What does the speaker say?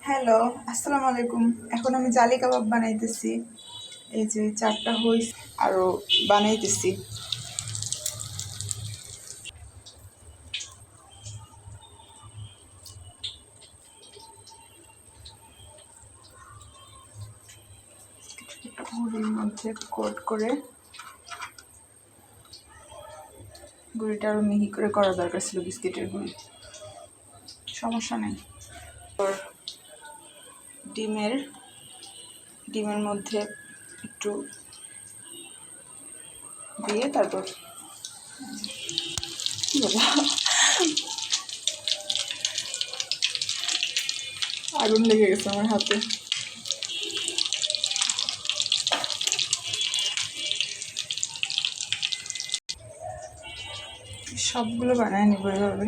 Hello, আসসালামু আলাইকুম। এখন আমি জালি কাবাব বানাইতেছি। এই যে 4টা হইছে, আরও বানাইতেছি। গুঁড়ির মধ্যে কোট করে, গুঁড়িটা আরও মিহি করে করা দরকার ছিল, বিস্কিটের গুঁড়ি। সমস্যা নেই। ডিমের ডিমের মধ্যে একটু দিয়ে তারপর কি বলা, আগুন লেগে গেছে আমার হাতে। সবগুলো বানায় নিব এভাবে।